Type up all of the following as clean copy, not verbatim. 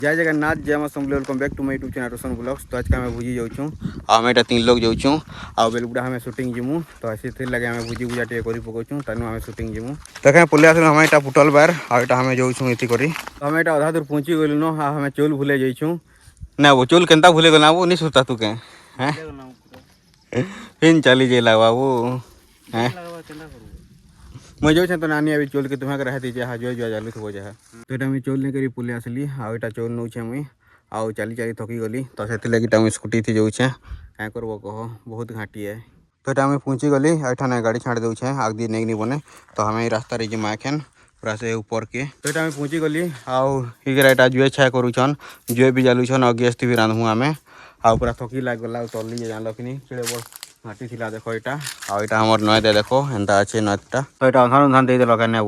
जय जगन्नाथ जय मां Samalei welcome back to my YouTube channel Roshan blogs. तो आज के हमें भुजी जाऊँ आम एटा 3 लोग जाऊँ आ बेलगुड़ा हमें शूटिंग जिमु तो ऐसे लगे हमें भुजी भुजा टे करी पकाऊँ तेणु हमें शूटिंग जिमु देखें पुलिया हमें यहाँ पुटल बार आटा हमें जाऊँ ये करी तो हमें यहाँ अधा दूर पहुँची गलुन हमें चौल भूले जाइछुँ ना वो चौल केनता भूले गला वो नहीं सोचता तू के फिर चली जेला बाबू हैं मैं जो तो नानी अभी चोल के तुम्हें रहती जहाँ जो जालू थो जहाँ तो ये चोल नहीं करी पुलिया आसली आटा चोल नौचे मुई आउ चली चली थकी गली तो से लगी स्कूटी थी जाऊे क्या करब कह बहुत घाटी है तो ये पहुँची गली यहाँ गाड़ी छाड़ दूचे आग दी नहीं बने तो हमें रास्ता जिमा एखेन पूरा से ऊपर के तो ये पहुँची गली आउ इगरा जुए छाया करूछन जुए भी जालुछन और गैस भी रांधमु आम आउ पूरा थकी लग गला तली जान कि बड़ घाटी थी देख यहाँ आउ यहाँ हमार नय दे देख एंता अच्छे नयटा तो यहाँ अंधान उधान दे देल क्या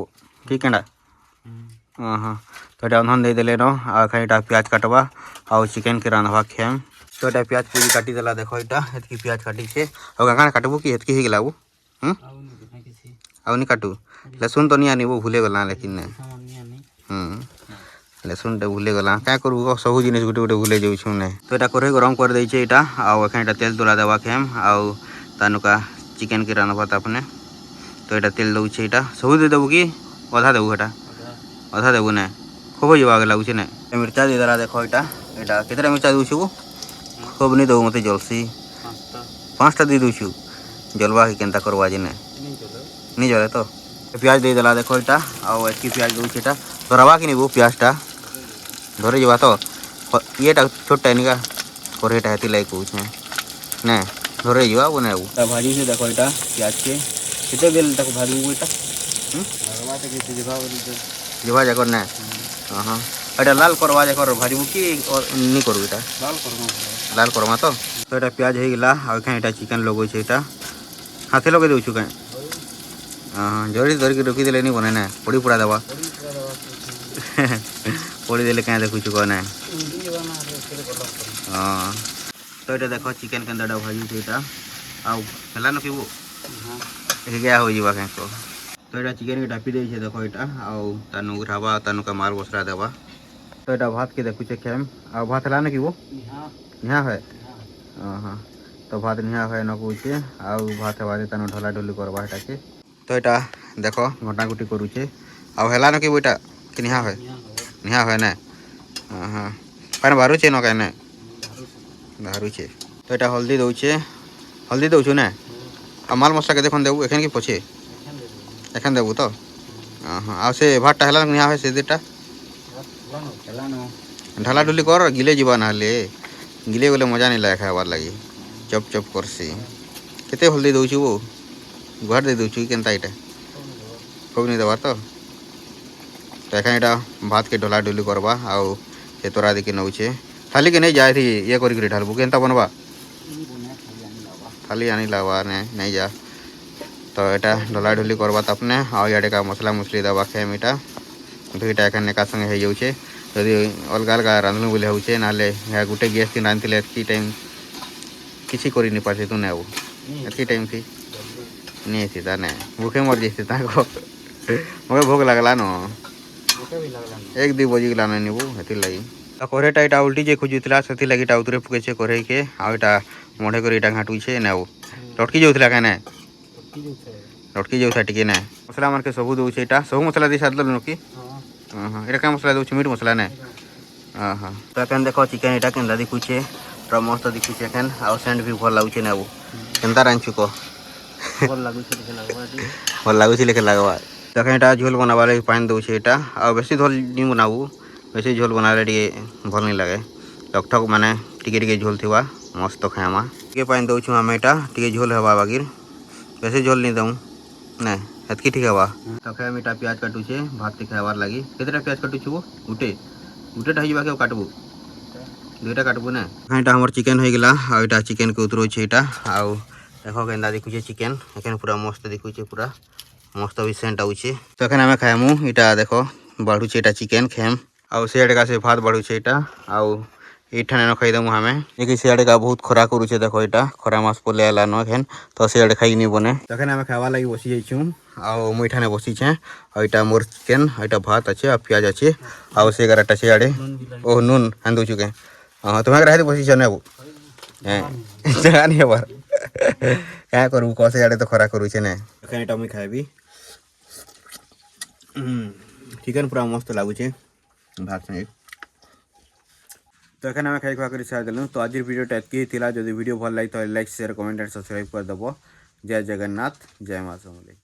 ठीक है हाँ तो यहाँ अंधान दे देले यहाँ प्याज काटवा आउ चिकेन के रांधवा खेम तो यहाँ प्याज पूरी काटी देला देख यहाँ एतकी प्याज काटी छे और क्या काटबू कि एतकी ही गला वो आउ नहीं काटू लहसुन तो नहीं आनी वो भूले गला लेकिन लहसुन टे भूले गला क्या करूँ सब जिन गोटे गोटे भूले जाऊँ ना तो यहाँ कढ़ई गरम कर देचे यहाँ आउ एखन तेल तुला देवा खेम आउ तानुका चिकेन के रांधवा तापने तो यहाँ तेल दौचे यहाँ सब दे देबू कि अधा देबू एटा अधा देबू ना खूब जवा लगुचे ना मिर्चा दे देला देख यहाँ केतटा मिर्चा दूसू खूब नहीं देबू मत जलसी 5टा दे दूसू जलवा कि केनता करवा जे नहीं जले तो प्याज दे देला देख यहाँ आउ एतकी प्याज दूचे यहाँ धरवा कि नहीं वो प्याजटा धरे जवा तो ये छोटा इनका करेटा हेती लाइक कौचे ना धरे जवा वो ना वो भाजी से देखो यहाँ प्याज के कितने बेल तक भाजू यहाँ जवा जाकर ना हाँ यहाँ लाल करवा जाकर भाजू कि नहीं करूँ यहाँ लाल करमा तो यहाँ प्याज हो गला यहाँ चिकेन लगे यहाँ हाथे लगे दूँ कहीं हाँ जड़ी धरिक रखीदे नहीं बने ना पड़ी पुड़ा देवा पड़ी देले क्या देखु कह हाँ तो ये देख चिकेन के भाजी यहाँ आउ है न कि गया हो जावा क्या तो यहाँ चिकेन के टापी दे देख यहाँ आउ तानु उठावा तानु का माल मसला देवा तो यहाँ भात के देखुचे खेम आ भात है न कि वो यहाँ है हाँ तो भात निहा है न कौचे आउ भात है तानु ढला ढुली करवा के तो यहाँ देख घटा घुटी करुचे आउ है न कि वोटा कि निहा है ना हाँ पान बारुचे न क्या बारुचे तो यहाँ हल्दी दौचु ना आ माल मसला के देखन देबू एखन कि पछे एखन देबू तो हाँ आ से भातटा है निहा है से देटा ढाला ढुली कर गिले जीवा ना गिले गले मजा नहीं लगे खाबार लगी चप चप करसी केते हल्दी दौचु वो गुहार दे दूँ केनता यहाँ खूब नहीं देवार तो यहाँ भात के ढला ढुली करवा आउ से तोरा दिखे नौचे थाली के नहीं जाए थी ये कर ढालबू केनता बनवा थाली आनी लगवा नहीं जा तो यहाँ ढला ढुली करवा तपने आउ इे का मसला मुसली देवा खेम यहाँ दुईटा एखन एका संगे हो जाऊे जदि अलग अलग रांधलु बोले होचे ना गोटे गैस थी रांधे एतकी टाइम किसी कर नहीं पारे तू ना एतकी टाइम थी नहीं थी ताने भूखे मर जाती मगे भोग लगला न 1-2 बजी गला नहीं वो हेती लगी करेटा यहाँ उल्टी जे खोजुला से लगी उतरे फुके करे के आटा मढ़े कर यहाँ घाटुचे ना वो लटकी जाऊला क्या ना लटकी जाऊा टे ना मसला मन के सब दूचे यहाँ सब मसला दी सारे कि हाँ यहाँ क्या मसला दूचे मीट मसला ना हाँ हाँ तो देख चिकेन यहाँ के दिखुचे पूरा मस्त दिखुचे एखन आउ सेंट भी भल लगुचे ना वो केनता रांधछु कह भल लगुच लेखे लगवा देख यहाँ झोल बनावा लगे पानी दूचे यहाँ आ बेसी झोल नहीं बनाबू बेसी झोल बनाले भल नहीं लगे ठक माने टिके झोल थी मस्त खाएमा टे पानी दौछुँ आम यहाँ टे झोल हवा बागिर बेसी झोल नहीं दूँ ना हेतकी ठीक हवा तो खाए यहाँ प्याज काटुचे भात के खाबार लगी केतटा प्याज काटुछु वो गुटेटा हो काटबू 2टा काटबू ना यहाँ हमार चिकेन हो गला आ यहाँ चिकेन के उतरोचे यहाँ आउ देख केन्दा दिखुचे चिकेन एखन पूरा मस्त दिखुचे पूरा मस्त भी सेंट आउचे तो एखन आम खाएमु यहाँ देख बढ़ुचे यहाँ चिकेन खेम आउ से भात बढ़ुचे यहाँ आउ ଏଇଠାନେ ନ ଖାଇଦେମୁ ଆମେ ଏକି ସିଆଡ଼େ କା ବହୁତ ଖରା କରୁଛେ ଦେଖ ଏଇଟା ଖରା ମାସ ପଲେଇ ଆଇଲା ନ ଖେନ୍ ତ ସିଆଡ଼େ ଖାଇନି ବନେ ତଖେନ୍ ଆମେ ଖାଇବା ଲାଗି ବସି ଯାଇଛୁଁ ଆଉ ମୁଁ ଏଠାନେ ବସିଛେଁ ଆଉ ଏଇଟା ମୋର୍ ଚିକେନ୍ ଆଉ ଏଇଟା ଭାତ ଅଛି ଆଉ ପିଆଜ ଅଛି ଆଉ ସେ ଗାରଟା ସିଆଡ଼େ ଓ ନୁନ୍ ହାନ୍ ଦଉଛୁ କେଁ ହଁ ତୁମେ ରାହିରେ ବସିଛ ନେବୁ ଜାଗା ନି ହେବାର୍ କାଁ କରିବୁ କହ ସିଆଡ଼େ ତ ଖରା କରୁଛେ ନେ ତଖେନ୍ ଏଇଟା ମୁଇଁ ଖାଇବି ଚିକେନ୍ ପୁରା ମସ୍ତ ଲାଗୁଛେ ଭାତ ସାଙ୍ଗେ तो एखन आम खाई खुआ कर सारिदेलुँ तो आज भिडियोटा एतकी थिला जदि भिडियो भल लगे तो like share comment and subscribe करदेव जय जगन्नाथ जय माँ समलेई।